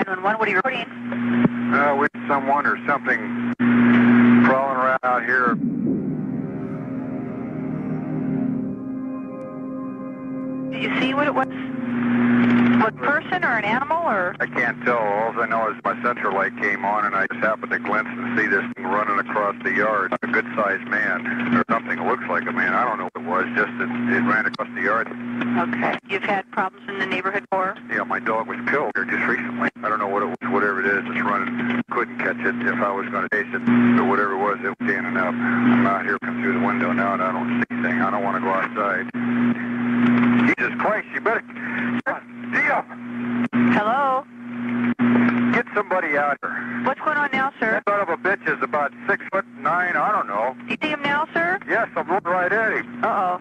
911, what are you reporting? With someone or something crawling around out here. Did you see what it was? What person or an animal or? I can't tell. All I know is my central light came on and I just happened to glimpse and see this thing running across the yard. A good-sized man or something that looks like a man. I don't know what it was. Just that it ran across the yard. Okay. You've had problems in the neighborhood before? Yeah, my dog was killed here just recently. I don't know what it was. Whatever it is, it's running. Couldn't catch it if I was going to chase it. Or whatever it was standing up. I'm out here come through the window now and I don't see anything. I don't want to go outside. Jesus Christ, you better... Deal! Hello? Get somebody out here. What's going on now, sir? That son of a bitch is about 6'9", I don't know. You see him now, sir? Yes, I'm looking right at him. Uh-oh.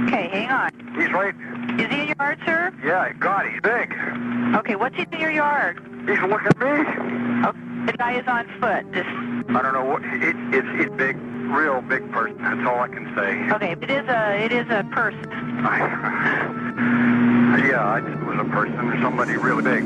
Okay, hang on. He's right... Is he in your yard, sir? Yeah, God, he's big. Okay, what's he in your yard? He's looking at me. Okay, the guy is on foot. I don't know what... It's big, real big person. That's all I can say. Okay, it is a person. Yeah, it was a person or somebody really big.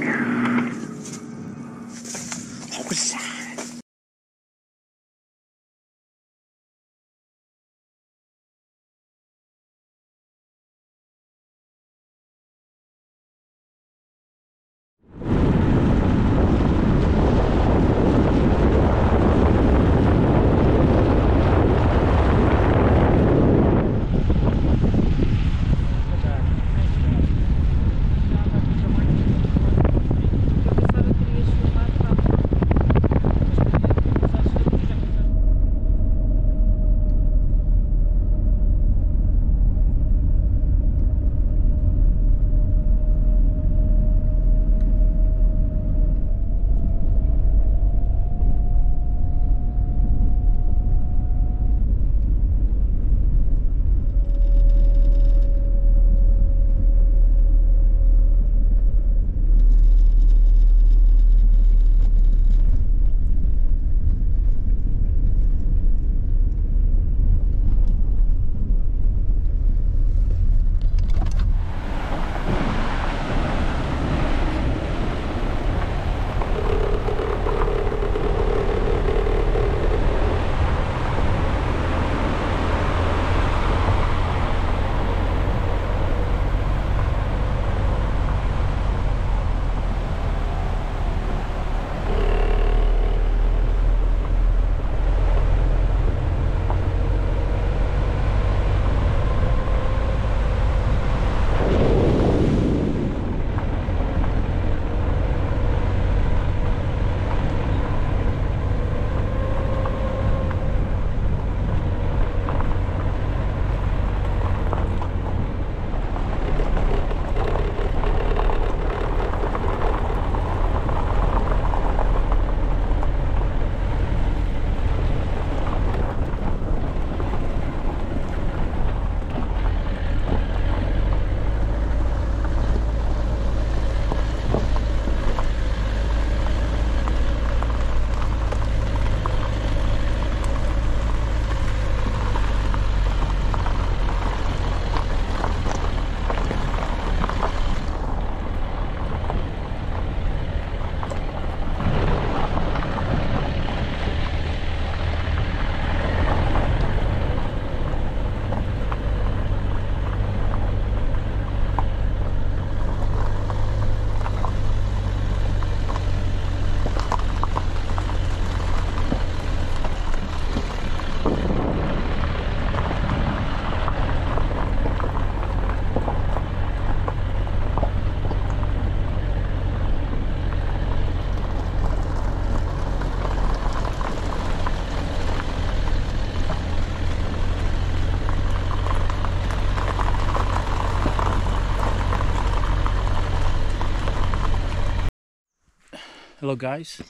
Hello guys,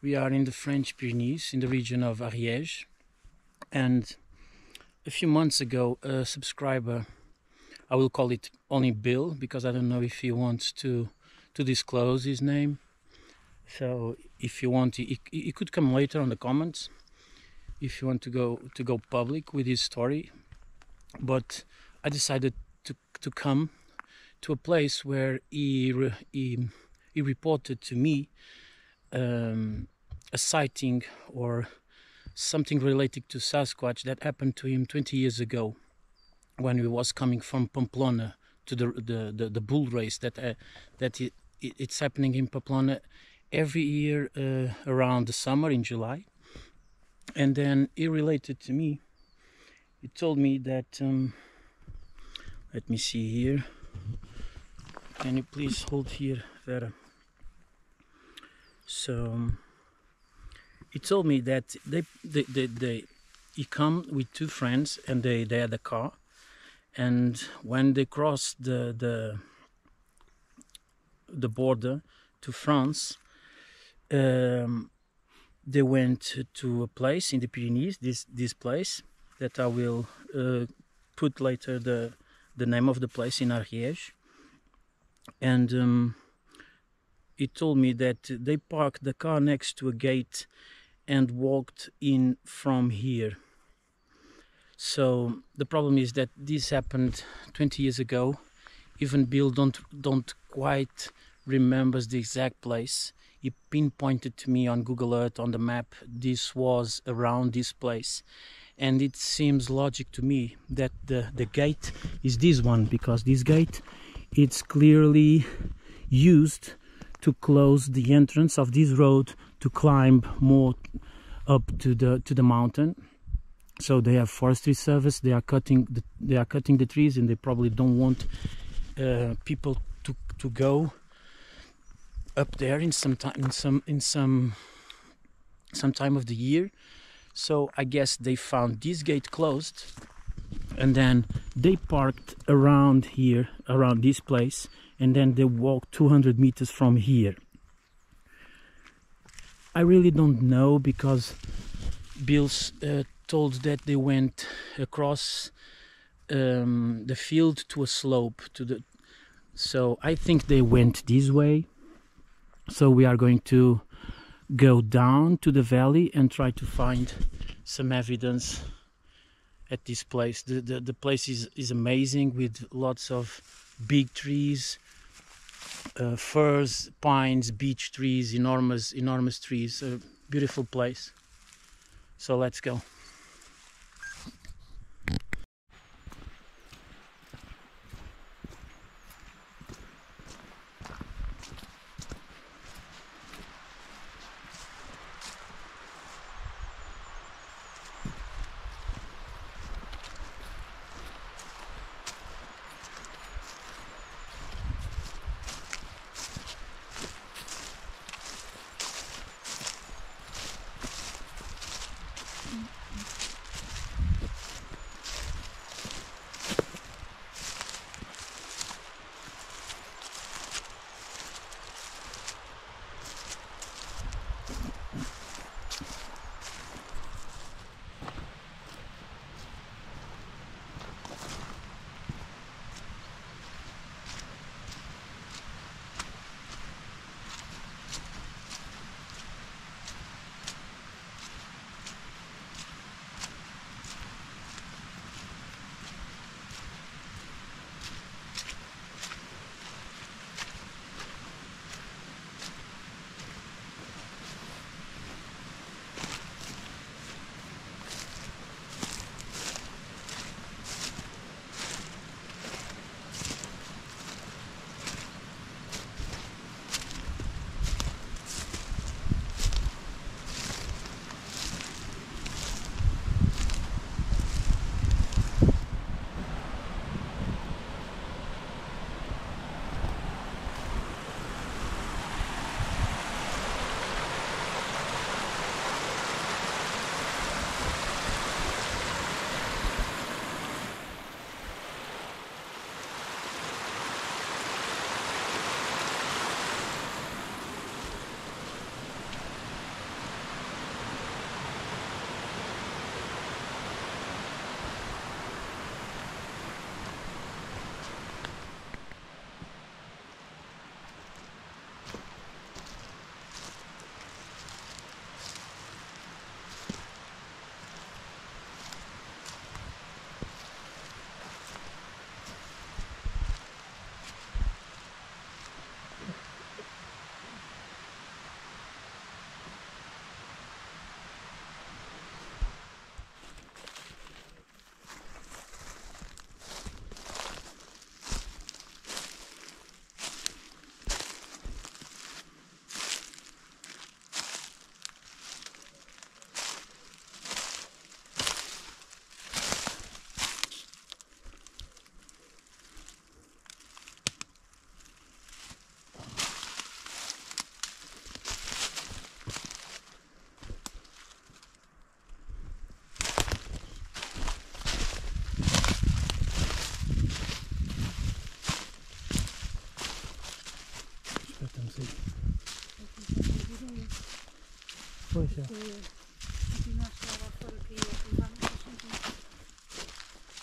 we are in the French Pyrenees in the region of Ariège, and a few months ago a subscriber, I will call it only Bill because I don't know if he wants to disclose his name, so if you want he could come later on the comments if you want to go public with his story. But I decided to come to a place where he he reported to me a sighting or something related to Sasquatch that happened to him 20 years ago when he was coming from Pamplona to the bull race it's happening in Pamplona every year around the summer in July. And then he related to me, he told me that let me see here, can you please hold here, Vera? So he told me that he come with two friends and they had a car, and when they crossed the border to France, they went to a place in the Pyrenees, this place that I will put later the name of the place, in Ariège. And he told me that they parked the car next to a gate and walked in from here. So the problem is that this happened 20 years ago. Even Bill don't quite remembers the exact place. He pinpointed to me on Google Earth, on the map, this was around this place. And it seems logic to me that the gate is this one, because this gate, it's clearly used to close the entrance of this road to climb more up to the mountain. So they have forestry service, they are cutting the trees, and they probably don't want people to go up there in some time of the year. So I guess they found this gate closed, and then they parked around here, around this place, and then they walked 200 meters from here. I really don't know, because Bill's told that they went across the field to a slope so I think they went this way. So we are going to go down to the valley and try to find some evidence at this place. The place is amazing, with lots of big trees, firs, pines, beech trees, enormous trees. A beautiful place. So let's go.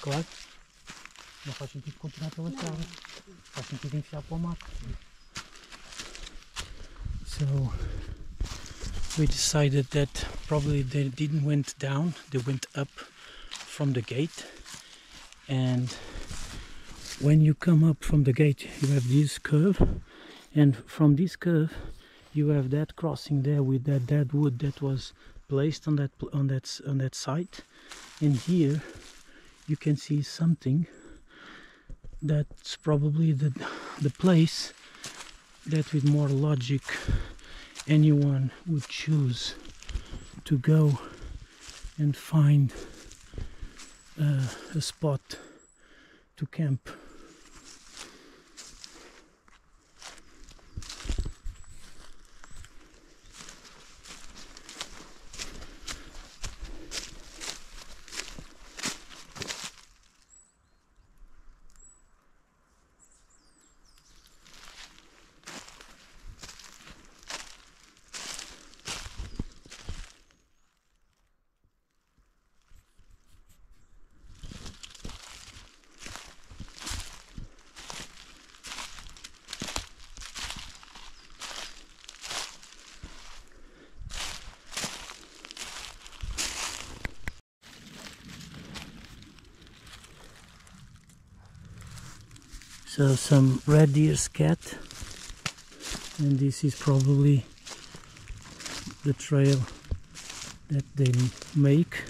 Claro. Não faz sentido continuar pela estrada. Faz sentido enfiar para o mato. So we decided that probably they didn't went down, they went up from the gate. And when you come up from the gate, you have this curve, and from this curve you have that crossing there with that dead wood that was placed on that site. And here you can see something that's probably the place that, with more logic, anyone would choose to go and find a spot to camp. So some red deer scat, and this is probably the trail that they make.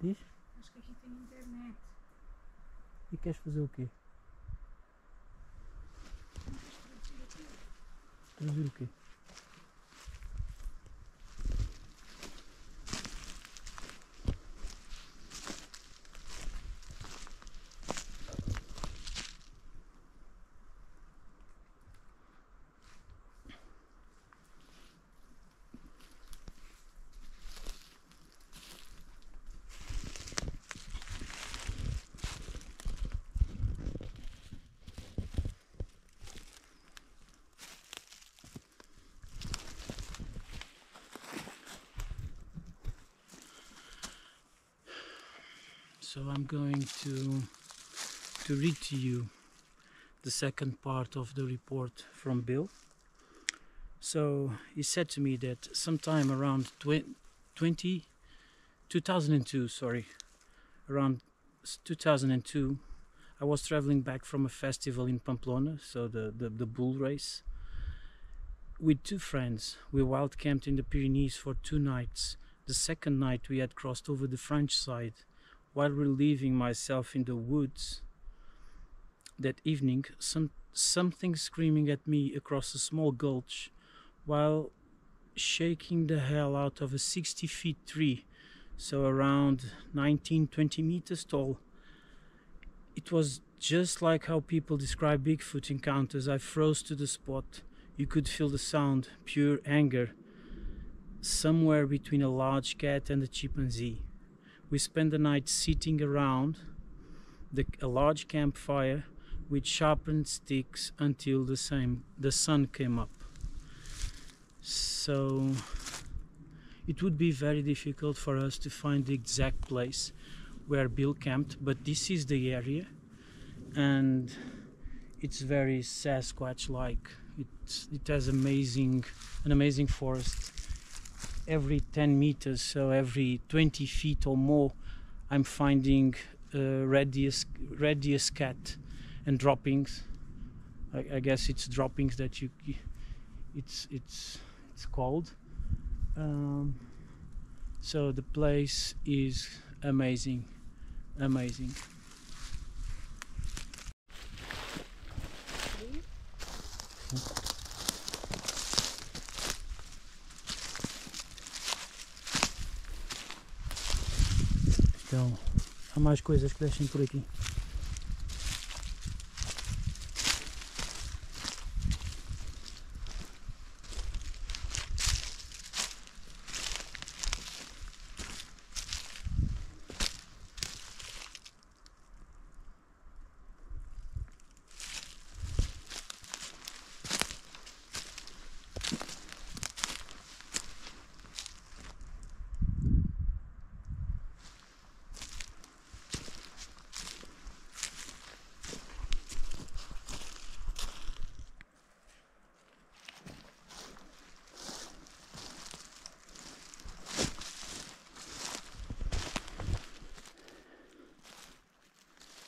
Diz? Acho que aqui tem internet. E queres fazer o quê? Traduzir o quê? So I'm going to read to you the second part of the report from Bill. So he said to me that sometime around 2002, around 2002, I was traveling back from a festival in Pamplona, so the bull race, with two friends. We wild camped in the Pyrenees for 2 nights. The second night we had crossed over the French side. While relieving myself in the woods that evening, something screaming at me across a small gulch while shaking the hell out of a 60-foot tree, so around 19-20 meters tall. It was just like how people describe Bigfoot encounters. I froze to the spot. You could feel the sound, pure anger, somewhere between a large cat and a chimpanzee. We spent the night sitting around a large campfire with sharpened sticks until the sun came up. So it would be very difficult for us to find the exact place where Bill camped, but this is the area, and it's very Sasquatch-like. It has an amazing forest. Every 10 meters, so every 20 feet or more, I'm finding radius cat and droppings. I guess it's droppings that it's called. So the place is amazing. Então, há mais coisas que deixem por aqui.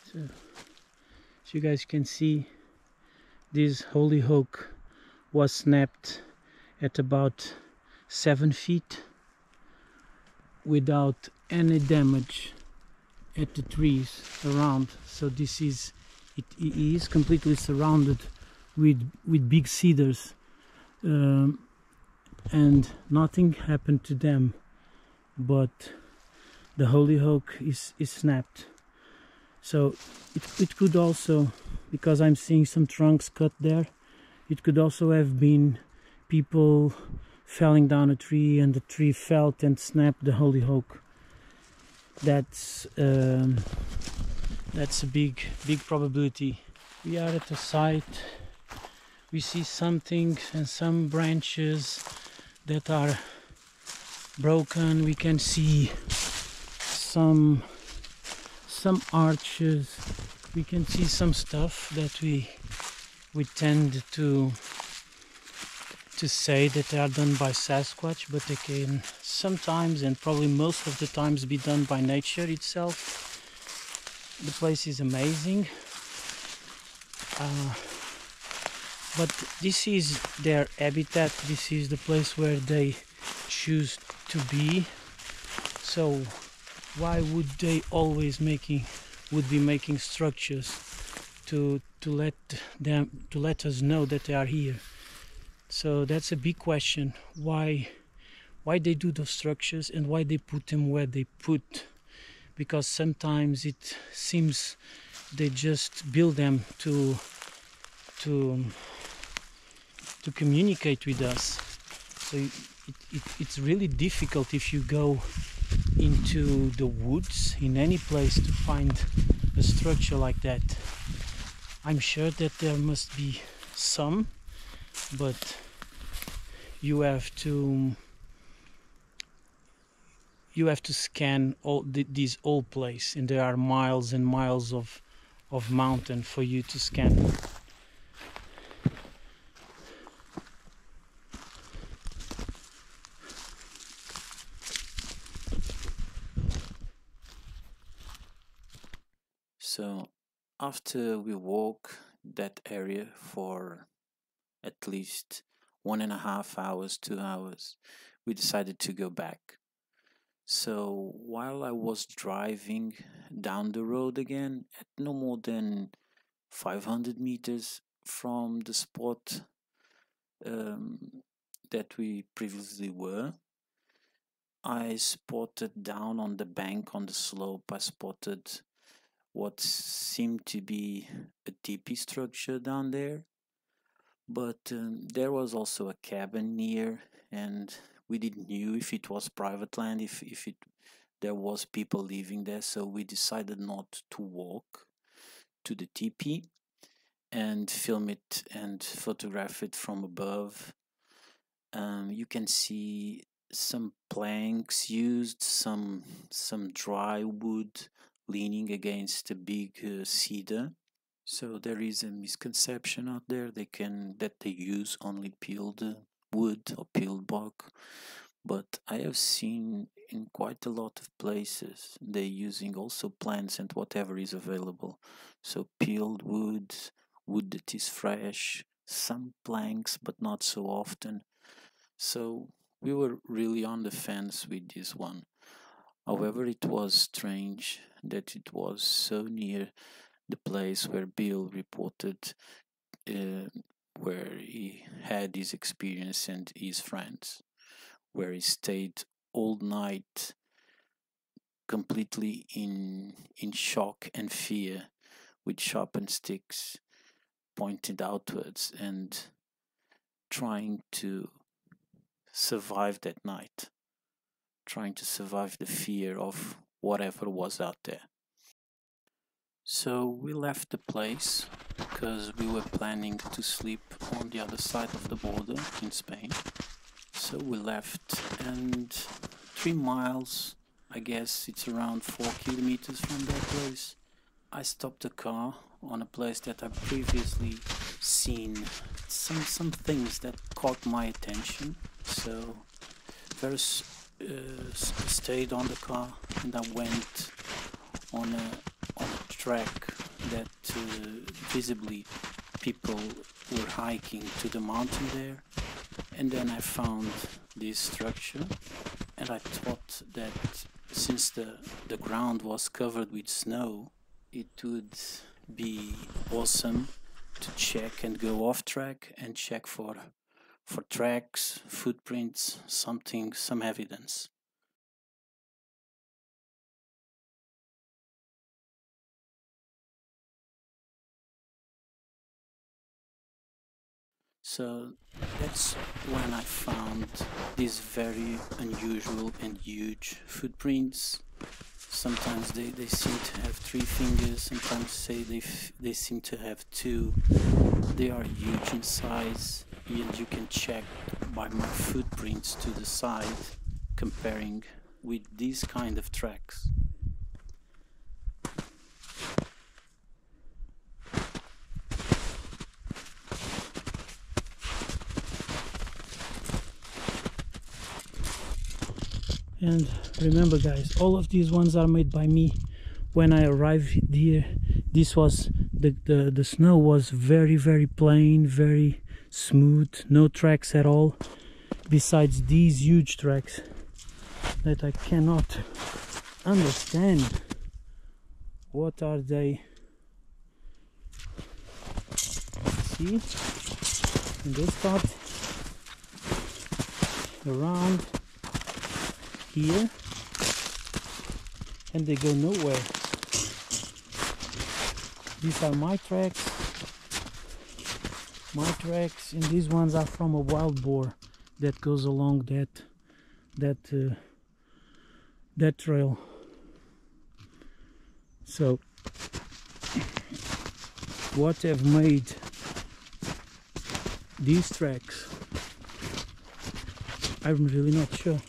So, as you guys can see, this holy oak was snapped at about 7 feet without any damage at the trees around. So this is it is completely surrounded with big cedars, and nothing happened to them, but the holy oak is snapped. So it could also, because I'm seeing some trunks cut there, it could also have been people felling down a tree and the tree fell and snapped the holy oak. That's a big probability. We are at the site. We see something and some branches that are broken. We can see some arches. We can see some stuff that we tend to say that they are done by Sasquatch, but they can sometimes, and probably most of the times, be done by nature itself. The place is amazing, but this is their habitat. This is the place where they choose to be. So why would they always be making structures to let us know that they are here? So that's a big question. Why they do those structures and why they put them where they put? Because sometimes it seems they just build them to communicate with us. So it's really difficult if you go into the woods in any place to find a structure like that. I'm sure that there must be some, but you have to scan this old place, and there are miles and miles of mountain for you to scan. So after we walk that area for at least 1.5 hours, 2 hours, we decided to go back. So while I was driving down the road again, at no more than 500 meters from the spot that we previously were, I spotted down on the bank, on the slope, I spotted what seemed to be a teepee structure down there, but there was also a cabin near, and we didn't know if it was private land, if there was people living there, so we decided not to walk. to the teepee and film it and photograph it from above. You can see some planks used, some dry wood leaning against a big cedar. So there is a misconception out there that they use only peeled wood or peeled bark, but I have seen in quite a lot of places they're using also plants and whatever is available. So peeled wood that is fresh, some planks but not so often. So we were really on the fence with this one. However, it was strange that it was so near the place where Bill reported where he had his experience and his friends, where he stayed all night completely in shock and fear, with sharpened sticks pointed outwards and trying to survive that night, trying to survive the fear of whatever was out there. So we left the place because we were planning to sleep on the other side of the border in Spain. So we left, and 3 miles, I guess it's around 4 kilometers from that place, I stopped the car on a place that I previously seen some things that caught my attention. So first stayed on the car, and I went on a track that visibly people were hiking to the mountain there. And then I found this structure, and I thought that since the ground was covered with snow, it would be awesome to check and go off track and check for tracks, footprints, some evidence. So that's when I found these very unusual and huge footprints. Sometimes they seem to have 3 fingers, sometimes they seem to have 2. They are huge in size, and you can check by my footprints to the side, comparing with these kind of tracks. And remember guys, all of these ones are made by me. When I arrived here, this was the snow was very plain, very smooth, no tracks at all, besides these huge tracks that I cannot understand. What are they? See, and they start around here and they go nowhere. These are my tracks, and these ones are from a wild boar that goes along that trail. So what have made these tracks, I'm really not sure.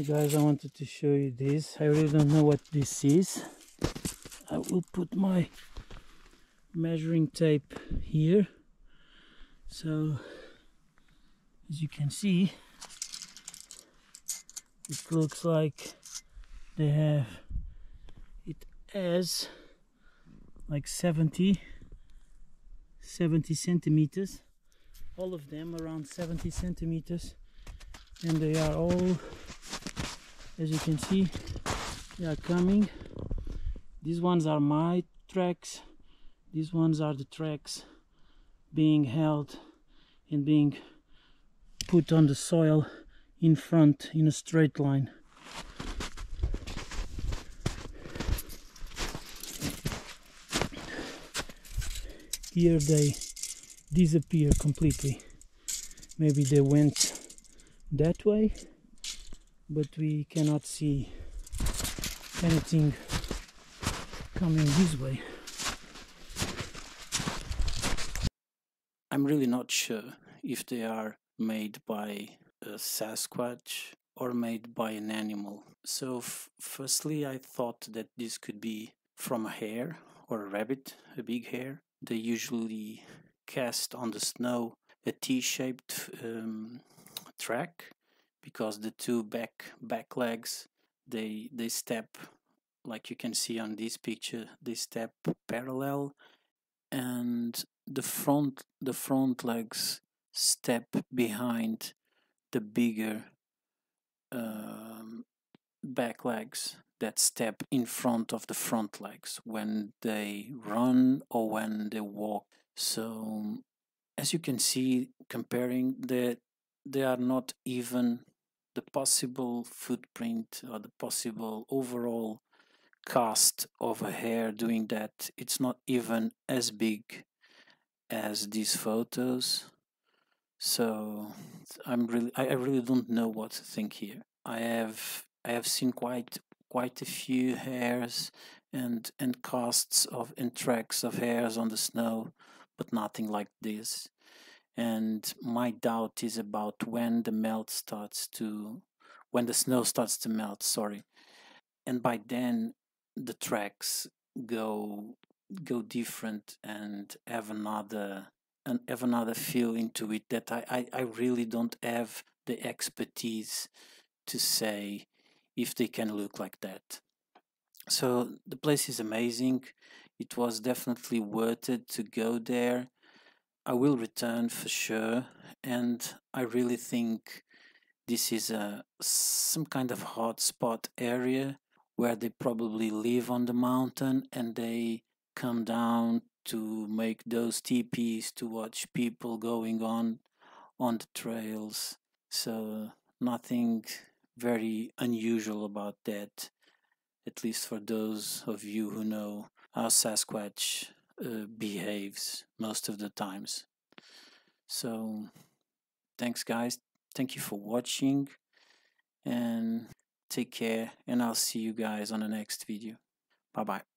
Guys, I wanted to show you this. I really don't know what this is. I will put my measuring tape here. So as you can see, it looks like they have it as like 70 centimeters, all of them around 70 centimeters, and they are all, as you can see, they are coming. These ones are my tracks, these ones are the tracks being held and being put on the soil in front in a straight line. Here they disappear completely. Maybe they went that way, but we cannot see anything coming this way. I'm really not sure if they are made by a Sasquatch or made by an animal. So firstly, I thought that this could be from a hare or a rabbit, a big hare. They usually cast on the snow a T-shaped track, because the two back legs, they step, like you can see on this picture, they step parallel, and the front legs step behind the bigger back legs that step in front of the front legs when they run or when they walk. So as you can see, comparing, that they are not even the possible footprint or the possible overall cast of a hair doing that. It's not even as big as these photos. So I really don't know what to think here. I have seen quite a few hairs and casts of and tracks of hairs on the snow, but nothing like this. And my doubt is about when the snow starts to melt, sorry. And by then the tracks go different and have another feel into it that I really don't have the expertise to say if they can look like that. So the place is amazing. It was definitely worth it to go there. I will return for sure, and I really think this is some kind of hotspot area where they probably live on the mountain and they come down to make those teepees to watch people going on the trails. So nothing very unusual about that, at least for those of you who know how Sasquatch behaves most of the times. So thanks guys, thank you for watching, and take care, and I'll see you guys on the next video. Bye bye.